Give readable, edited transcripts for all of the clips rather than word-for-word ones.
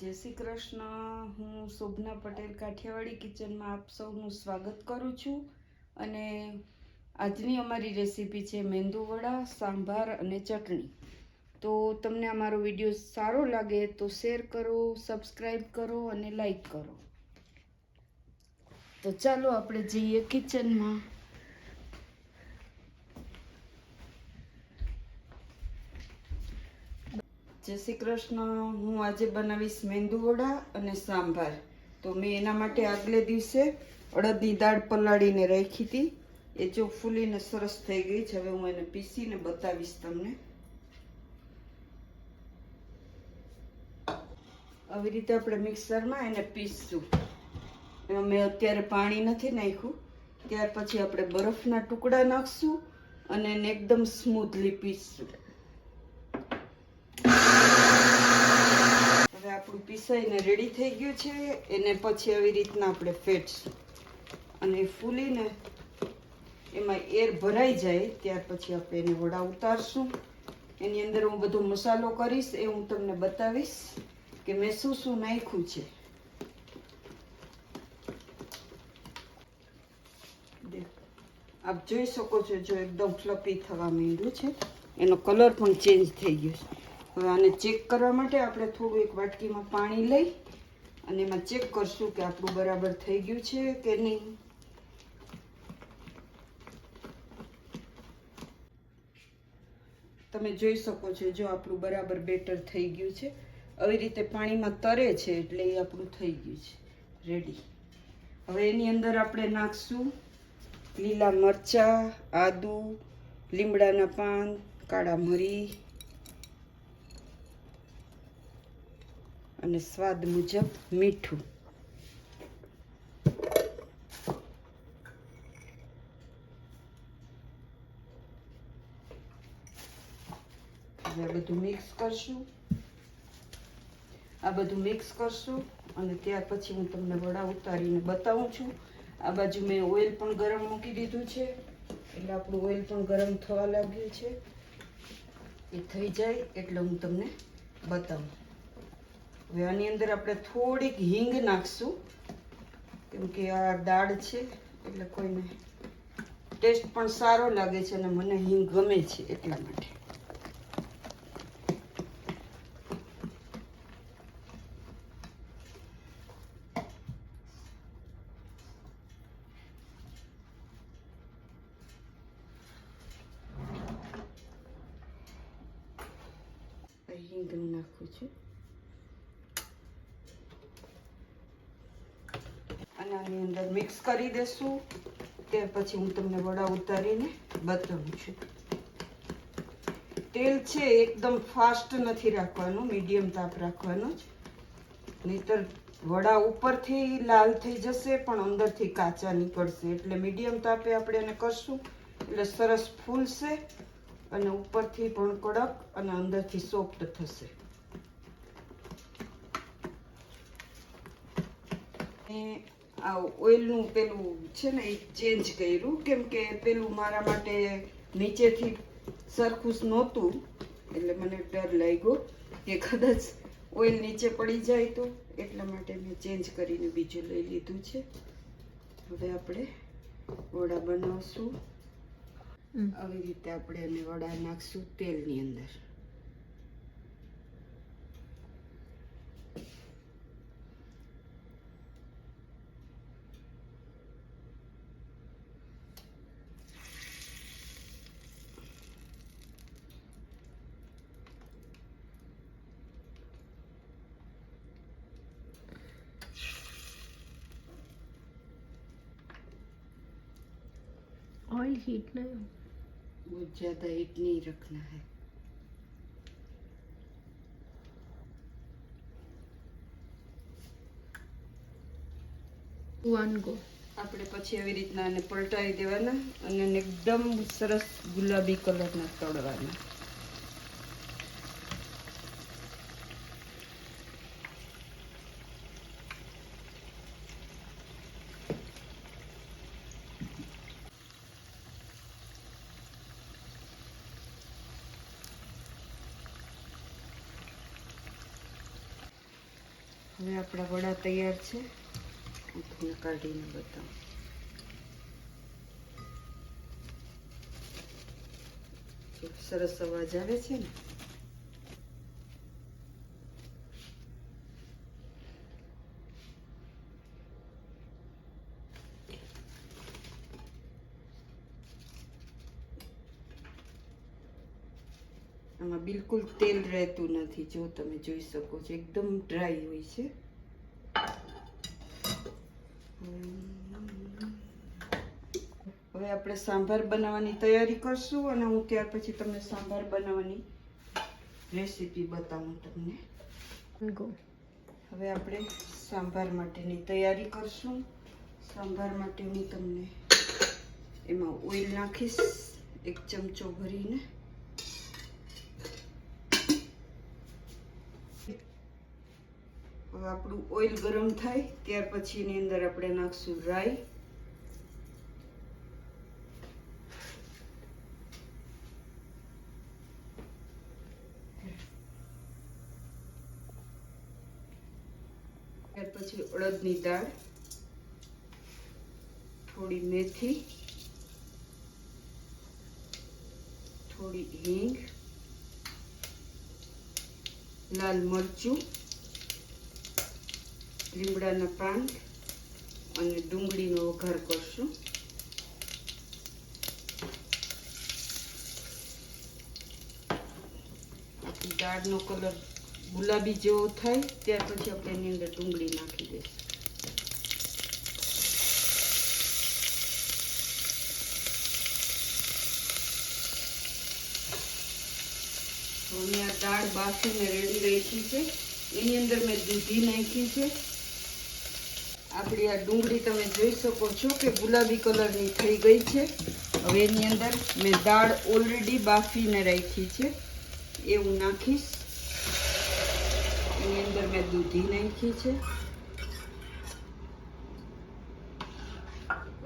જય શ્રી કૃષ્ણ. હું શોભના પટેલ કાઠિયાવાડી કિચનમાં આપ સૌનું સ્વાગત કરું છું. અને આજની અમારી રેસીપી છે મેંદુ વડા, સાંભાર અને ચટણી. તો તમને અમારો વિડીયો સારો લાગે તો શેર કરો, સબસ્ક્રાઈબ કરો અને લાઈક કરો. તો ચાલો આપણે જઈએ કિચનમાં. જય શ્રી કૃષ્ણ. હું આજે બનાવીશ મેંદુ વડા અને સાંભાર. તો મેં એના માટે આગલે દિવસે અડદની દાળ પલાળીને રાખી હતી. એ જો ફૂલીને સરસ થઈ ગઈ છે. હવે હું એને પીસીને બતાવીશ તમને. આવી રીતે આપણે મિક્સરમાં એને પીસશું. એમાં મેં અત્યારે પાણી નથી નાખ્યું. ત્યાર પછી આપણે બરફના ટુકડા નાખશું અને એને એકદમ સ્મૂથલી પીસશું. હવે આપણું પીસાઈને રેડી થઈ ગયું છે. એને પછી આવી રીતના આપણે ફેટશું અને ફૂલીને એમાં એર ભરાઈ જાય ત્યાર પછી આપણે એને વડા ઉતારશું. એની અંદર હું બધો મસાલો કરીશ એ હું તમને બતાવીશ કે મેં શું શું નાખ્યું છે. આપ જોઈ શકો છો, જો એકદમ ફ્લફી થવા માંડ્યું છે. એનો કલર પણ ચેન્જ થઈ ગયો છે. હવે આને ચેક કરવા માટે આપણે થોડું એક વાટકીમાં પાણી લઈ અને એમાં ચેક કરશું કે આપણું બરાબર થઈ ગયું છે કે નહીં. તમે જોઈ શકો છો, જો આપણું બરાબર બેટર થઈ ગયું છે. આવી રીતે પાણીમાં તરે છે એટલે એ આપણું થઈ ગયું છે રેડી. હવે એની અંદર આપણે નાખશું લીલા મરચાં, આદુ, લીમડાના પાન, કાળા મરી અને સ્વાદ મુજબ મીઠું. હવે આ બધું મિક્સ કરશું. અને ત્યાર પછી હું તમને વડા ઉતારીને બતાવું છું. આ બાજુ મેં ઓઇલ પણ ગરમ મૂકી દીધું છે એટલે આપણું ઓઇલ પણ ગરમ થવા લાગ્યું છે. એ થઈ જાય એટલે હું તમને બતાવું. હવે આની અંદર આપણે થોડીક હિંગ નાખશું કેમ કે આ દાળ છે એટલે કોઈને ટેસ્ટ પણ સારો લાગે છે અને મને હિંગ ગમે છે એટલા માટે. હિંગ નાખું છું અને આની અંદર મિક્સ કરી દેશું. ત્યાર પછી હું તમને વડા ઉતારીને બતાવું છું. તેલ છે એકદમ ફાસ્ટ નથી રાખવાનું, મીડિયમ તાપ રાખવાનો જ, નહીતર વડા ઉપરથી લાલ થઈ જશે પણ અંદરથી કાચા નીકળશે. એટલે મીડિયમ તાપે આપણે એને કરશું એટલે સરસ ફૂલશે અને ઉપરથી પણ કડક અને અંદરથી સોફ્ટ થશે. આ ઓઇલનું પેલું છે ને એ ચેન્જ કર્યું કેમ કે પેલું મારા માટે નીચેથી સરખું નહોતું એટલે મને ડર લાગ્યો કે કદાચ ઓઇલ નીચે પડી જાય તો, એટલા માટે મેં ચેન્જ કરીને બીજું લઈ લીધું છે. હવે આપણે વડા બનાવશું. આવી રીતે આપણે એને વડા નાખશું તેલની અંદર. ऑयल हीट नहीं, बहुत ज़्यादा हीट नहीं रखना है. One go. આપણે પછી આવી રીતના એને પલટાવી દેવાના અને એને એકદમ સરસ ગુલાબી કલરના તળવાના. હવે આપણા વડા તૈયાર છે. હું તમને કાઢીને બતાવું. જો સરસ અવાજ આવે છે ને. આમાં બિલકુલ તેલ રહેતું નથી. જો તમે જોઈ શકો છો એકદમ ડ્રાય હોય છે. હવે આપણે સાંભાર બનાવવાની તૈયારી કરશું અને હું ત્યાર પછી તમને સાંભાર બનાવવાની રેસીપી બતાવું તમને. ગો. હવે આપણે સાંભાર માટેની તૈયારી કરશું. સાંભાર માટે હું તમને એમાં ઓઇલ નાખીશ 1 ચમચો ભરીને. હવે આપણું ઓઇલ ગરમ થાય ત્યાર પછી એની અંદર આપણે નાખશું રાઈ, ત્યાર પછી અડદની દાળ, થોડી મેથી, થોડી હિંગ, લાલ મરચું, લીમડાના પાન અને ડુંગળીનો વઘાર કરશું. આપણી દાળનો કલર ગુલાબી જેવો થાય ત્યાર પછી આપણે એની અંદર ડુંગળી નાખી દઈશું. તો અહીંયા દાળ બાફીને રેડી રાખી છે. એની અંદર મેં દૂધી નાખી છે. આપણી આ ડુંગળી તમે જોઈ શકો છો કે ગુલાબી કલરની થઈ ગઈ છે. હવે એની અંદર મેં દાળ ઓલરેડી બાફીને રાખી છે એ હું નાખીશ. એની અંદર મેં દૂધી નાખી છે.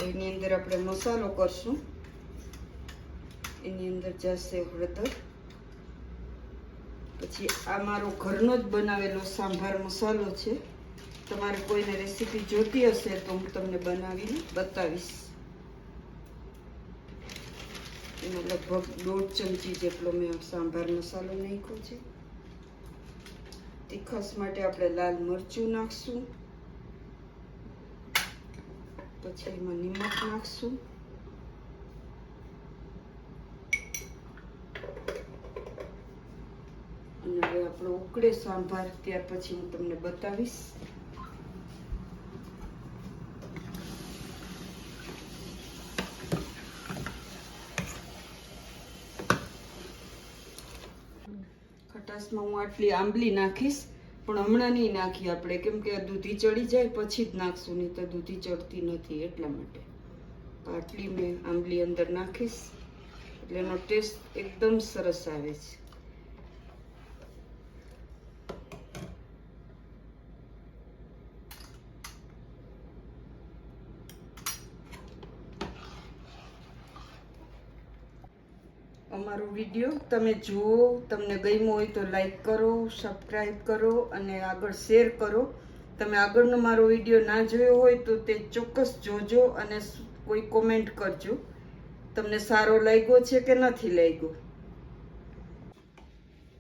એની અંદર આપણે મસાલો કરશું. એની અંદર જશે હળદર. પછી આ મારો ઘરનો જ બનાવેલો સાંભાર મસાલો છે. તમારે કોઈને રેસીપી જોતી હશે તો હું તમને બનાવીને બતાવીશ. એમાં લગભગ 1.5 ચમચી જેટલો મેં સાંભાર મસાલો નાખ્યો છે. તીખાશ માટે આપણે લાલ મરચું નાખશું. પછી એમાં નિમક નાખશું. અને હવે આપણો ઉકળે સાંભાર ત્યાર પછી હું તમને બતાવીશ. ખટાશમાં હું આટલી આંબલી નાખીશ, પણ હમણાં નહીં નાખી આપણે, કેમ કે આ દૂધી ચડી જાય પછી જ નાખશું, નહીં તો દૂધી ચડતી નથી એટલા માટે. આટલી મેં આંબલી અંદર નાખીશ એટલે એનો ટેસ્ટ એકદમ સરસ આવે છે. અમારો વિડીયો તમે જુઓ, તમને ગમ્યો હોય તો લાઈક કરો, સબસ્ક્રાઈબ કરો અને આગળ શેર કરો. તમે આગળનો મારો વિડીયો ના જોયો હોય તો તે ચોક્કસ જોજો અને કોઈ કોમેન્ટ કરજો તમને સારો લાગ્યો છે કે નથી લાગ્યો.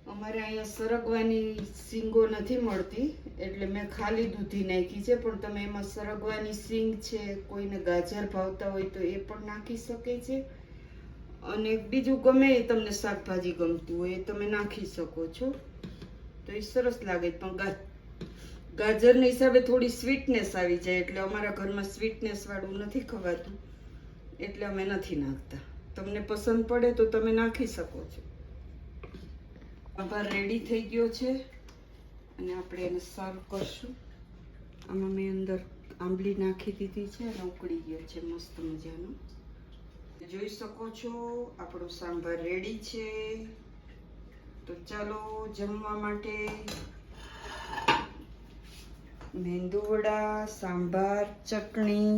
અમારે અહીંયા સરગવાની શીંગો નથી મળતી એટલે મેં ખાલી દૂધી નાખી છે, પણ તમે એમાં સરગવાની શીંગ છે, કોઈને ગાજર ભાવતા હોય તો એ પણ નાખી શકે છે. અને બીજું ગમે એ તમને શાકભાજી ગમતું હોય એ તમે નાખી શકો છો તો એ સરસ લાગે. પણ ગાજરના હિસાબે થોડી સ્વીટનેસ આવી જાય એટલે અમારા ઘરમાં સ્વીટનેસ વાળું નથી ખવાતું એટલે અમે નથી નાખતા. તમને પસંદ પડે તો તમે નાખી શકો છો. સાંભાર રેડી થઈ ગયો છે અને આપણે એને સર્વ કરશું. આમાં મેં અંદર આંબલી નાખી દીધી છે અને ઉકળી ગયો છે મસ્ત મજાનો. જોઈ શકો છો આપણો સાંભાર રેડી છે. તો ચાલો જમવા માટે મેંદુવડા, સાંભાર, ચટણી.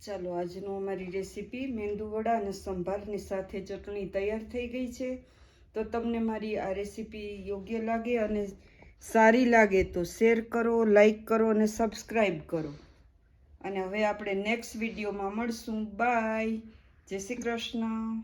ચાલો આજનો અમારી રેસીપી મેંદુવડા અને સંભારની સાથે ચટણી તૈયાર થઈ ગઈ છે. તો તમને મારી આ રેસીપી યોગ્ય લાગે અને સારી લાગે તો શેર કરો, લાઈક કરો અને સબસ્ક્રાઈબ કરો. અને હવે આપણે નેક્સ્ટ વિડીયોમાં મળશું. બાય. જય શ્રી કૃષ્ણ.